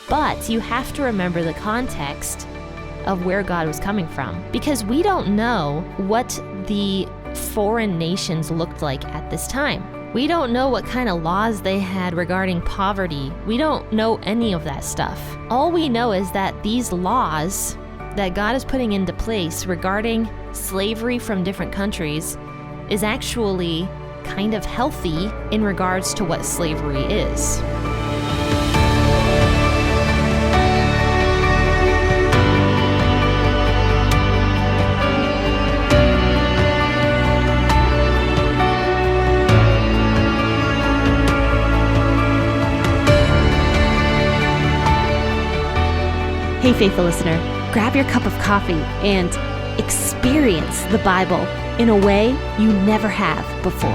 But you have to remember the context of where God was coming from, because we don't know what the foreign nations looked like at this time. We don't know what kind of laws they had regarding poverty. We don't know any of that stuff. All we know is that these laws that God is putting into place regarding slavery from different countries is actually kind of healthy in regards to what slavery is. Hey, faithful listener, grab your cup of coffee and experience the Bible in a way you never have before.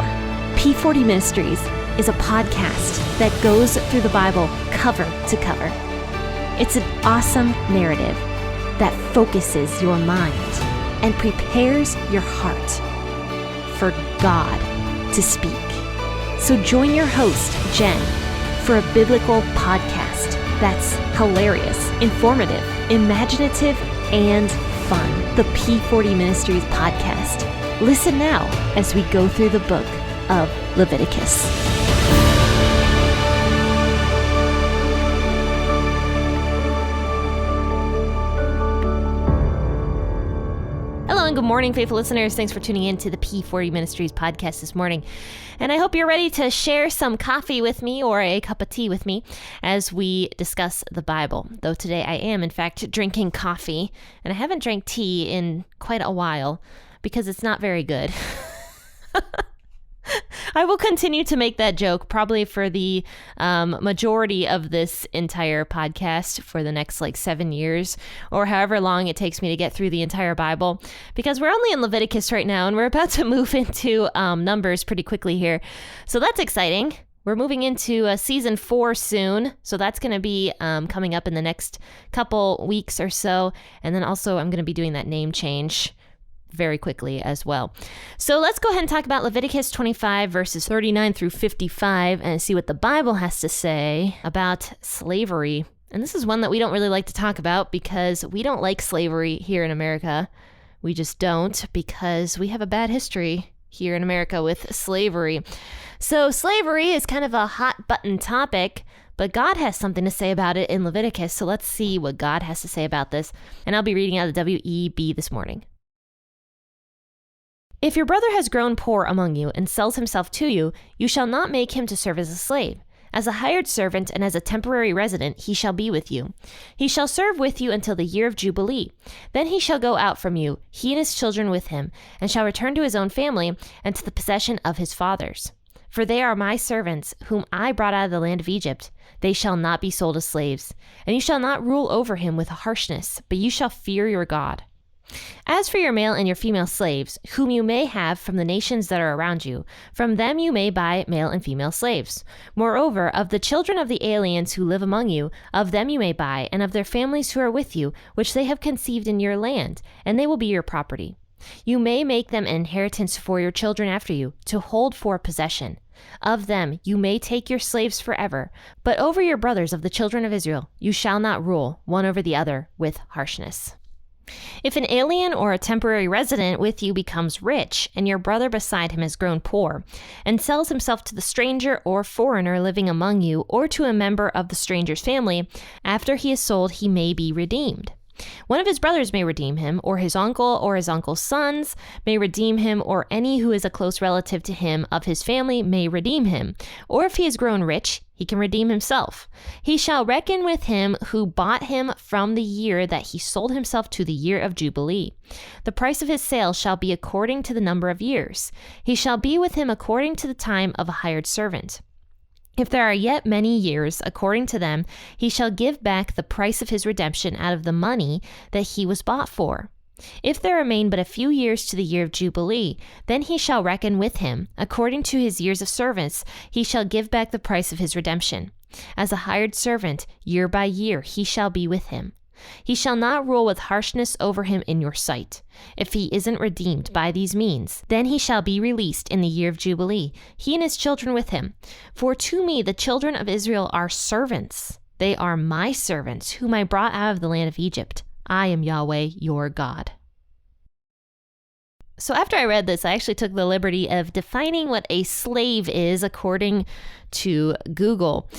P40 Ministries is a podcast that goes through the Bible cover to cover. It's an awesome narrative that focuses your mind and prepares your heart for God to speak. So join your host, Jenn, for a biblical podcast that's hilarious, informative, imaginative, and fun. The P40 Ministries podcast. Listen now as we go through the book of Leviticus. Hello and good morning, faithful listeners. Thanks for tuning in to the P40 Ministries podcast this morning. And I hope you're ready to share some coffee with me or a cup of tea with me as we discuss the Bible. Though today I am, in fact, drinking coffee, and I haven't drank tea in quite a while because it's not very good. I will continue to make that joke probably for the majority of this entire podcast for the next 7 years or however long it takes me to get through the entire Bible, because we're only in Leviticus right now and we're about to move into Numbers pretty quickly here. So that's exciting. We're moving into season 4 soon, so that's going to be coming up in the next couple weeks or so. And then also I'm going to be doing that name change very quickly as well. So let's go ahead and talk about Leviticus 25 verses 39 through 55 and see what the Bible has to say about slavery. And this is one that we don't really like to talk about because we don't like slavery here in America. We just don't, because we have a bad history here in America with slavery. So slavery is kind of a hot button topic, but God has something to say about it in Leviticus. So let's see what God has to say about this. And I'll be reading out of the WEB this morning. If your brother has grown poor among you and sells himself to you, you shall not make him to serve as a slave. As a hired servant and as a temporary resident, he shall be with you. He shall serve with you until the year of Jubilee. Then he shall go out from you, he and his children with him, and shall return to his own family and to the possession of his fathers. For they are my servants, whom I brought out of the land of Egypt. They shall not be sold as slaves. And you shall not rule over him with harshness, but you shall fear your God. As for your male and your female slaves, whom you may have from the nations that are around you, from them you may buy male and female slaves. Moreover, of the children of the aliens who live among you, of them you may buy, and of their families who are with you, which they have conceived in your land, and they will be your property. You may make them an inheritance for your children after you, to hold for possession. Of them you may take your slaves forever, but over your brothers of the children of Israel you shall not rule one over the other with harshness. If an alien or a temporary resident with you becomes rich, and your brother beside him has grown poor, and sells himself to the stranger or foreigner living among you, or to a member of the stranger's family, after he is sold he may be redeemed. One of his brothers may redeem him, or his uncle's sons may redeem him, or any who is a close relative to him of his family may redeem him. Or if he has grown rich, he can redeem himself. He shall reckon with him who bought him from the year that he sold himself to the year of Jubilee. The price of his sale shall be according to the number of years. He shall be with him according to the time of a hired servant. If there are yet many years, according to them, he shall give back the price of his redemption out of the money that he was bought for. If there remain but a few years to the year of Jubilee, then he shall reckon with him. According to his years of service, he shall give back the price of his redemption. As a hired servant, year by year, he shall be with him. He shall not rule with harshness over him in your sight. If he isn't redeemed by these means, then he shall be released in the year of Jubilee, he and his children with him. For to me the children of Israel are servants. They are my servants, whom I brought out of the land of Egypt. I am Yahweh, your God. So after I read this, I actually took the liberty of defining what a slave is according to Google.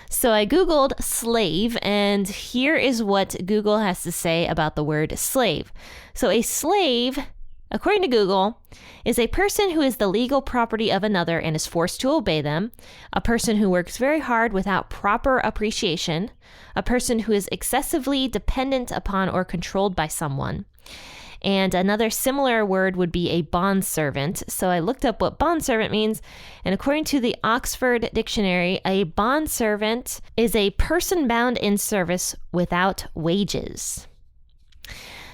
So I Googled slave, and here is what Google has to say about the word slave. So a slave, according to Google, is a person who is the legal property of another and is forced to obey them, a person who works very hard without proper appreciation, a person who is excessively dependent upon or controlled by someone. And another similar word would be a bondservant. So I looked up what bondservant means, and according to the Oxford Dictionary, a bondservant is a person bound in service without wages.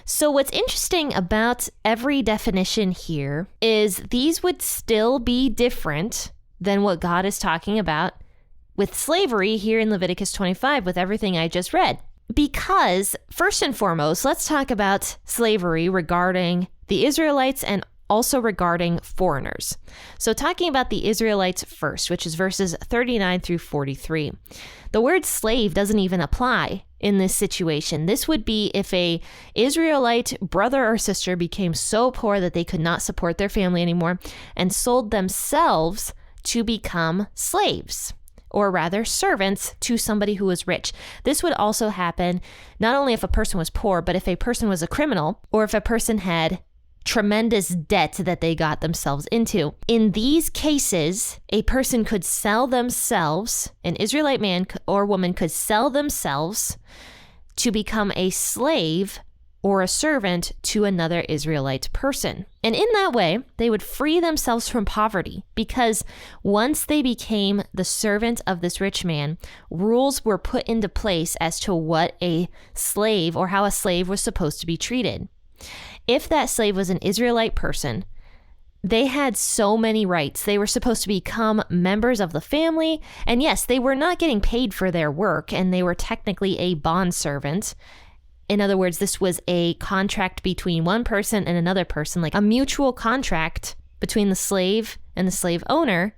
So what's interesting about every definition here is these would still be different than what God is talking about with slavery here in Leviticus 25 with everything I just read. Because, first and foremost, let's talk about slavery regarding the Israelites and also regarding foreigners. So talking about the Israelites first, which is verses 39 through 43. The word slave doesn't even apply in this situation. This would be if a Israelite brother or sister became so poor that they could not support their family anymore and sold themselves to become slaves, or rather servants to somebody who was rich. This would also happen not only if a person was poor, but if a person was a criminal or if a person had tremendous debt that they got themselves into. In these cases, a person could sell themselves, an Israelite man or woman could sell themselves to become a slave or a servant to another Israelite person. And in that way, they would free themselves from poverty, because once they became the servant of this rich man, rules were put into place as to what a slave or how a slave was supposed to be treated. If that slave was an Israelite person, they had so many rights. They were supposed to become members of the family. And yes, they were not getting paid for their work, and they were technically a bondservant. In other words, this was a contract between one person and another person, like a mutual contract between the slave and the slave owner.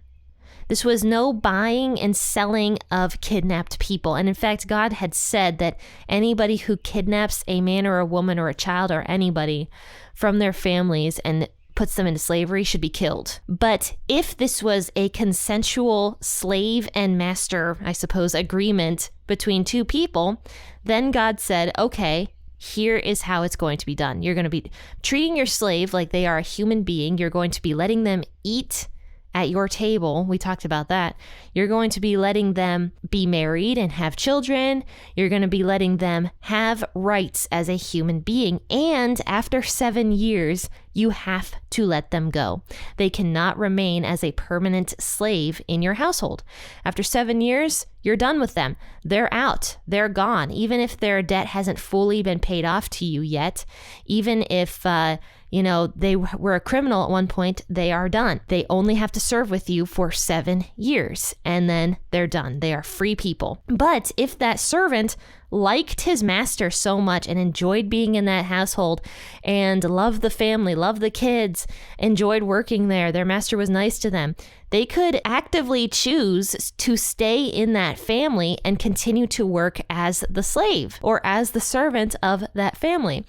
This was no buying and selling of kidnapped people. And in fact, God had said that anybody who kidnaps a man or a woman or a child or anybody from their families and puts them into slavery should be killed. But if this was a consensual slave and master, I suppose, agreement between two people, then God said, okay, here is how it's going to be done. You're going to be treating your slave like they are a human being. You're going to be letting them eat at your table. We talked about that. You're going to be letting them be married and have children. You're going to be letting them have rights as a human being. And after 7 years, you have to let them go. They cannot remain as a permanent slave in your household. After 7 years, you're done with them. They're out. They're gone. Even if their debt hasn't fully been paid off to you yet, even if they were a criminal at one point, they are done. They only have to serve with you for 7 years, and then they're done. They are free people. But if that servant liked his master so much and enjoyed being in that household and loved the family, loved the kids, enjoyed working there, their master was nice to them, they could actively choose to stay in that family and continue to work as the slave or as the servant of that family.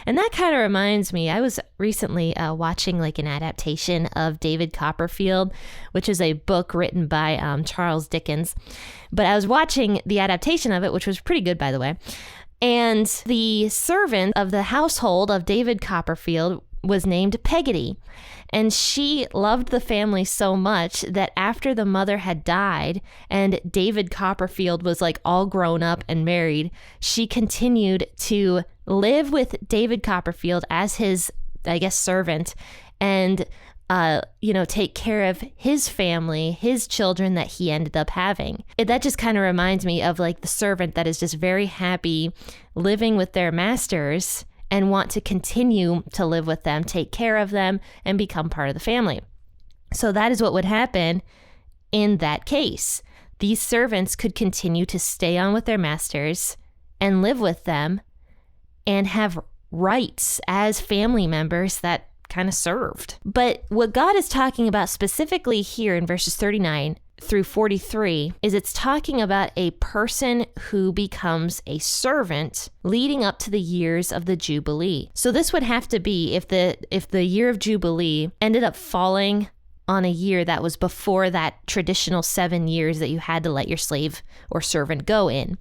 And that kind of reminds me, I was recently watching like an adaptation of David Copperfield, which is a book written by Charles Dickens. But I was watching the adaptation of it, which was pretty good, by the way. And the servant of the household of David Copperfield was named Peggotty. And she loved the family so much that after the mother had died and David Copperfield was like all grown up and married, she continued to live with David Copperfield as his, I guess, servant and take care of his family, his children that he ended up having. That just kind of reminds me of like the servant that is just very happy living with their masters and want to continue to live with them, take care of them, and become part of the family. So that is what would happen in that case. These servants could continue to stay on with their masters and live with them and have rights as family members that kind of served. But what God is talking about specifically here in verses 39 through 43 is it's talking about a person who becomes a servant leading up to the years of the Jubilee. So this would have to be if the year of Jubilee ended up falling on a year that was before that traditional 7 years that you had to let your slave or servant go in.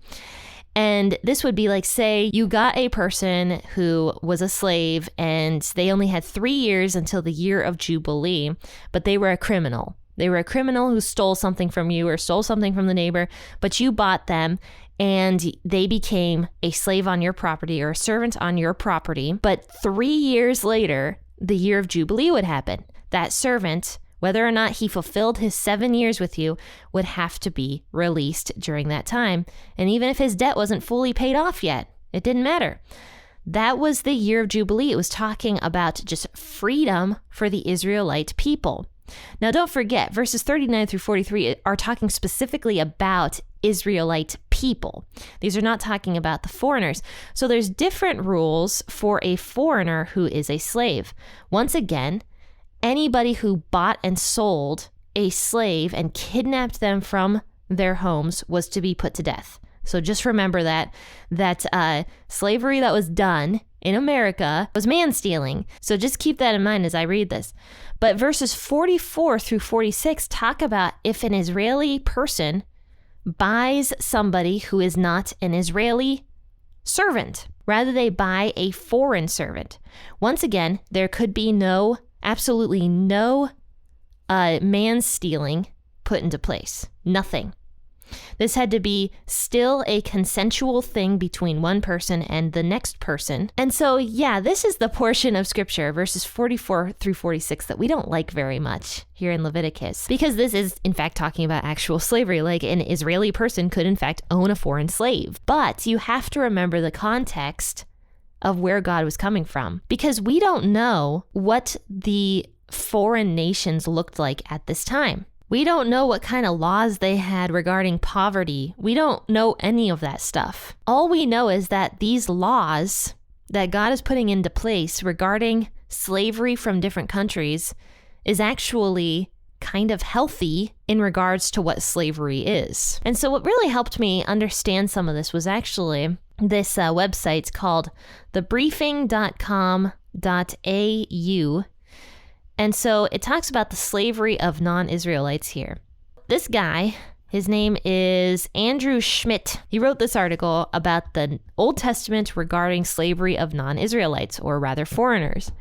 And this would be like, say you got a person who was a slave and they only had 3 years until the year of Jubilee, but they were a criminal. They were a criminal who stole something from you or stole something from the neighbor, but you bought them and they became a slave on your property or a servant on your property. But 3 years later, the year of Jubilee would happen. That servant, whether or not he fulfilled his 7 years with you, would have to be released during that time. And even if his debt wasn't fully paid off yet, it didn't matter. That was the year of Jubilee. It was talking about just freedom for the Israelite people. Now, don't forget, verses 39 through 43 are talking specifically about Israelite people. These are not talking about the foreigners. So there's different rules for a foreigner who is a slave. Once again, anybody who bought and sold a slave and kidnapped them from their homes was to be put to death. So just remember that slavery that was done in America was man-stealing. So just keep that in mind as I read this. But verses 44 through 46 talk about if an Israeli person buys somebody who is not an Israeli servant. Rather, they buy a foreign servant. Once again, there could be absolutely no man-stealing put into place. Nothing. This had to be still a consensual thing between one person and the next person. And so, yeah, this is the portion of scripture, verses 44 through 46, that we don't like very much here in Leviticus, because this is, in fact, talking about actual slavery. Like an Israeli person could, in fact, own a foreign slave. But you have to remember the context of where God was coming from, because we don't know what the foreign nations looked like at this time. We don't know what kind of laws they had regarding poverty. We don't know any of that stuff. All we know is that these laws that God is putting into place regarding slavery from different countries is actually kind of healthy in regards to what slavery is. And so what really helped me understand some of this was actually this website called thebriefing.com.au. And so it talks about the slavery of non-Israelites here. This guy, his name is Andrew Schmidt. He wrote this article about the Old Testament regarding slavery of non-Israelites, or rather foreigners.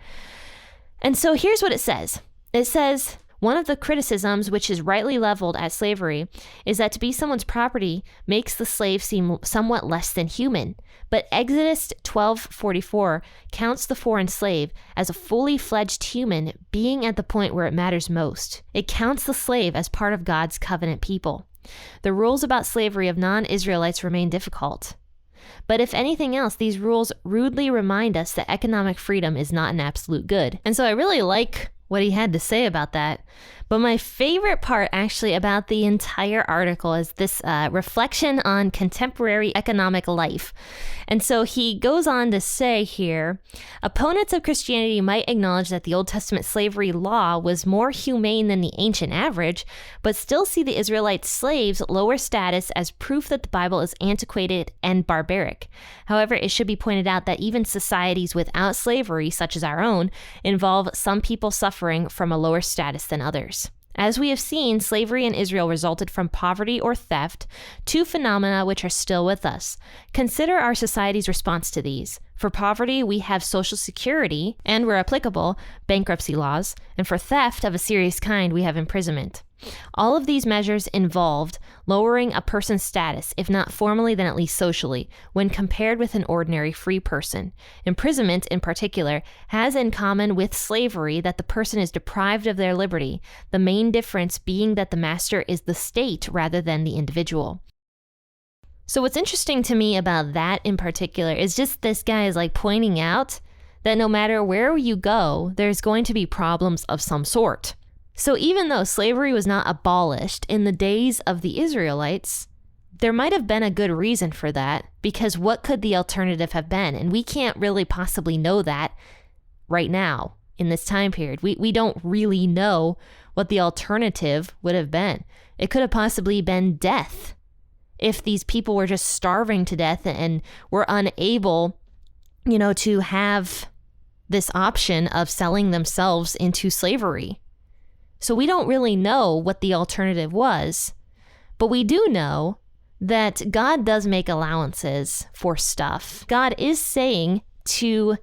And so here's what it says. It says, one of the criticisms which is rightly leveled at slavery is that to be someone's property makes the slave seem somewhat less than human. But Exodus 12:44 counts the foreign slave as a fully fledged human being at the point where it matters most. It counts the slave as part of God's covenant people. The rules about slavery of non-Israelites remain difficult. But if anything else, these rules rudely remind us that economic freedom is not an absolute good. And so I really like what he had to say about that. But my favorite part actually about the entire article is this reflection on contemporary economic life. And so he goes on to say here, opponents of Christianity might acknowledge that the Old Testament slavery law was more humane than the ancient average, but still see the Israelite slaves' lower status as proof that the Bible is antiquated and barbaric. However, it should be pointed out that even societies without slavery, such as our own, involve some people suffering from a lower status than others. As we have seen, slavery in Israel resulted from poverty or theft, two phenomena which are still with us. Consider our society's response to these. For poverty, we have Social Security, and where applicable, bankruptcy laws, and for theft of a serious kind, we have imprisonment. All of these measures involved lowering a person's status, if not formally, then at least socially, when compared with an ordinary free person. Imprisonment, in particular, has in common with slavery that the person is deprived of their liberty, the main difference being that the master is the state rather than the individual. So what's interesting to me about that in particular is just this guy is like pointing out that no matter where you go, there's going to be problems of some sort. So even though slavery was not abolished in the days of the Israelites, there might have been a good reason for that, because what could the alternative have been? And we can't really possibly know that right now in this time period. We don't really know what the alternative would have been. It could have possibly been death if these people were just starving to death and were unable, to have this option of selling themselves into slavery. So we don't really know what the alternative was, but we do know that God does make allowances for stuff. God is saying to,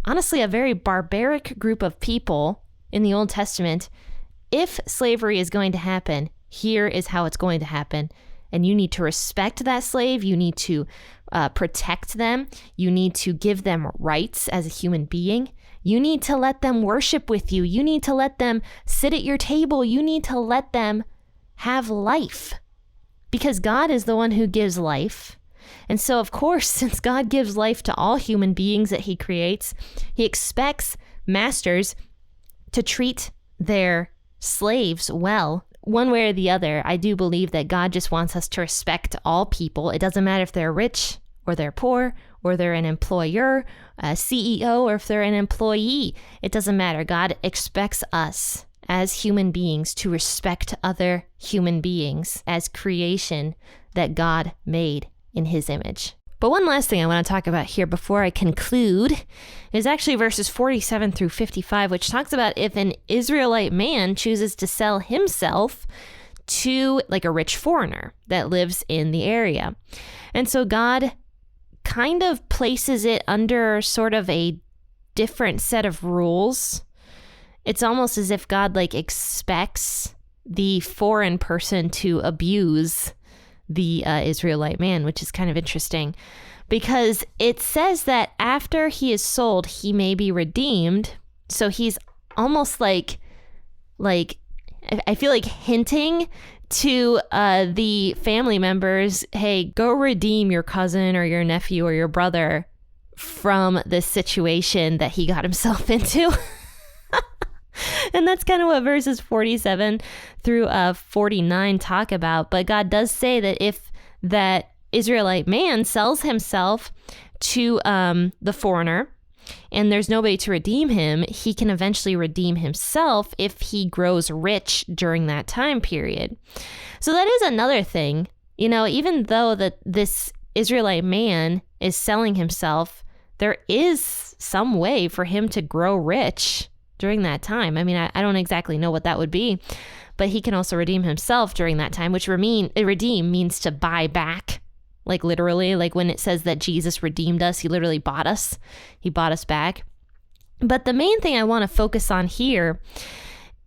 honestly, a very barbaric group of people in the Old Testament, if slavery is going to happen, here is how it's going to happen. And you need to respect that slave. You need to protect them. You need to give them rights as a human being. You need to let them worship with you. You need to let them sit at your table. You need to let them have life, because God is the one who gives life. And so, of course, since God gives life to all human beings that he creates, he expects masters to treat their slaves well. One way or the other, I do believe that God just wants us to respect all people. It doesn't matter if they're rich or they're poor, or they're an employer, a CEO, or if they're an employee. It doesn't matter. God expects us as human beings to respect other human beings as creation that God made in his image. But one last thing I want to talk about here before I conclude is actually verses 47 through 55, which talks about if an Israelite man chooses to sell himself to like a rich foreigner that lives in the area. And so God kind of places it under sort of a different set of rules. It's almost as if God expects the foreign person to abuse the Israelite man, which is kind of interesting because it says that after he is sold, he may be redeemed. So he's almost like I feel like hinting to the family members, hey, go redeem your cousin or your nephew or your brother from this situation that he got himself into. And that's kind of what verses 47 through 49 talk about. But God does say that if that Israelite man sells himself to the foreigner and there's nobody to redeem him, he can eventually redeem himself if he grows rich during that time period. So that is another thing, even though that this Israelite man is selling himself, there is some way for him to grow rich during that time. I mean, I don't exactly know what that would be, but he can also redeem himself during that time, which redeem means to buy back, literally, when it says that Jesus redeemed us, he literally bought us. He bought us back. But the main thing I want to focus on here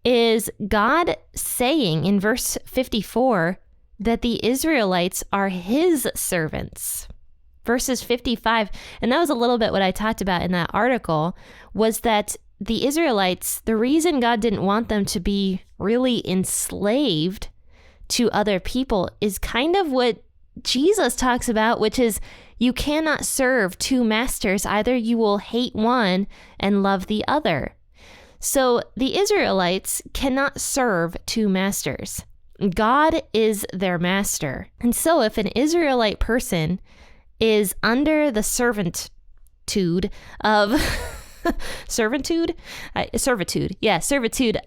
is God saying in verse 54 that the Israelites are his servants. Verses 55, and that was a little bit what I talked about in that article, was that the Israelites, the reason God didn't want them to be really enslaved to other people is kind of what Jesus talks about, which is you cannot serve two masters. Either you will hate one and love the other. So the Israelites cannot serve two masters. God is their master. And so if an Israelite person is under the servitude of servitude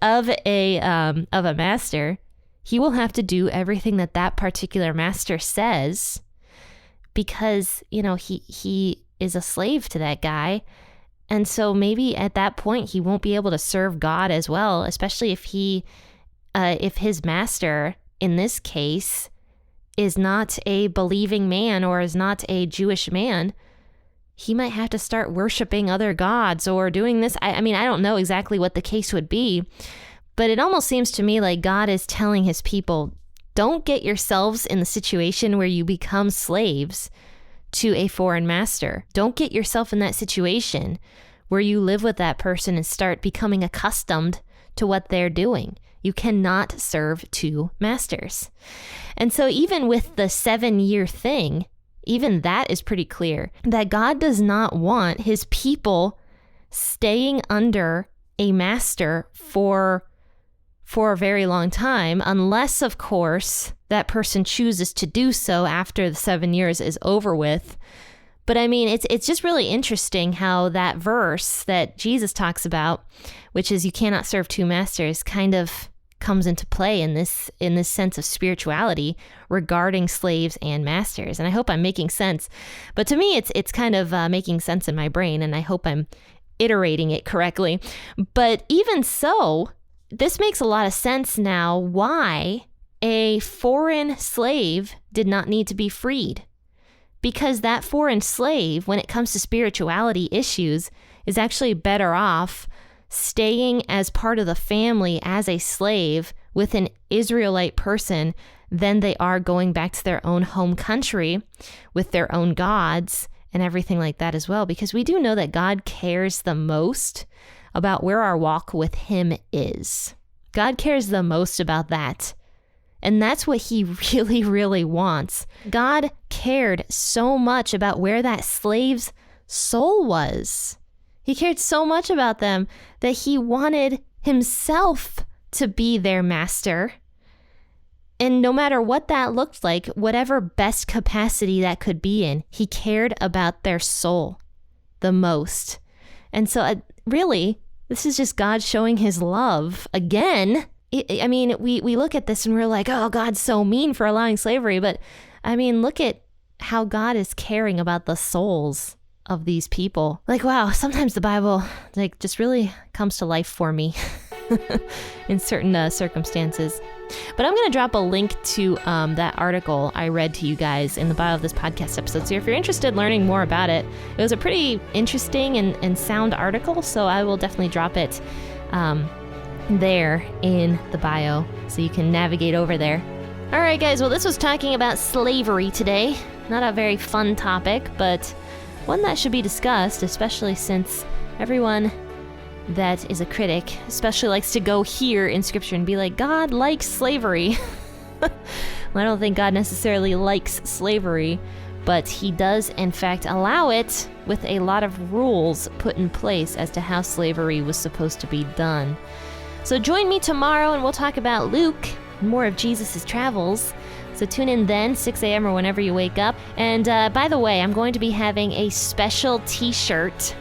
of a master, he will have to do everything that particular master says because he is a slave to that guy. And so maybe at that point he won't be able to serve God as well, especially if his master in this case is not a believing man or is not a Jewish man. He might have to start worshiping other gods or doing this. I mean, I don't know exactly what the case would be, but it almost seems to me like God is telling his people, don't get yourselves in the situation where you become slaves to a foreign master. Don't get yourself in that situation where you live with that person and start becoming accustomed to what they're doing. You cannot serve two masters. And so even with the 7-year thing, even that is pretty clear that God does not want his people staying under a master for a very long time, unless, of course, that person chooses to do so after the 7 years is over with. But I mean, it's just really interesting how that verse that Jesus talks about, which is you cannot serve two masters, kind of comes into play in this sense of spirituality regarding slaves and masters. And I hope I'm making sense. But to me, it's kind of making sense in my brain, and I hope I'm iterating it correctly. But even so, this makes a lot of sense now why a foreign slave did not need to be freed. Because that foreign slave, when it comes to spirituality issues, is actually better off staying as part of the family as a slave with an Israelite person than they are going back to their own home country with their own gods and everything like that as well. Because we do know that God cares the most about where our walk with him is. God cares the most about that. And that's what he really, really wants. God cared so much about where that slave's soul was. He cared so much about them that he wanted himself to be their master. And no matter what that looked like, whatever best capacity that could be in, he cared about their soul the most. And so really, this is just God showing his love again. We look at this and we're like, oh, God's so mean for allowing slavery. But look at how God is caring about the souls of these people. Like, wow, sometimes the Bible just really comes to life for me in certain circumstances. But I'm going to drop a link to that article I read to you guys in the bio of this podcast episode. So if you're interested in learning more about it, it was a pretty interesting and sound article. So I will definitely drop it there in the bio so you can navigate over there. All right, guys. Well, this was talking about slavery today. Not a very fun topic, but one that should be discussed, especially since everyone that is a critic especially likes to go here in scripture and be like, God likes slavery. Well, I don't think God necessarily likes slavery, but he does in fact allow it with a lot of rules put in place as to how slavery was supposed to be done. So join me tomorrow and we'll talk about Luke, more of Jesus' travels. So tune in then, 6 a.m. or whenever you wake up. And by the way, I'm going to be having a special t-shirt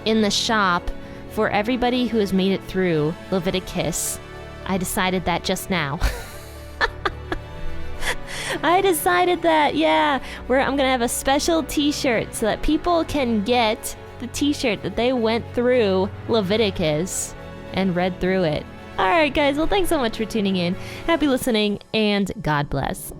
in the shop for everybody who has made it through Leviticus. I decided that just now. I decided that, yeah. I'm going to have a special t-shirt so that people can get the t-shirt that they went through Leviticus and read through it. All right, guys. Well, thanks so much for tuning in. Happy listening, and God bless.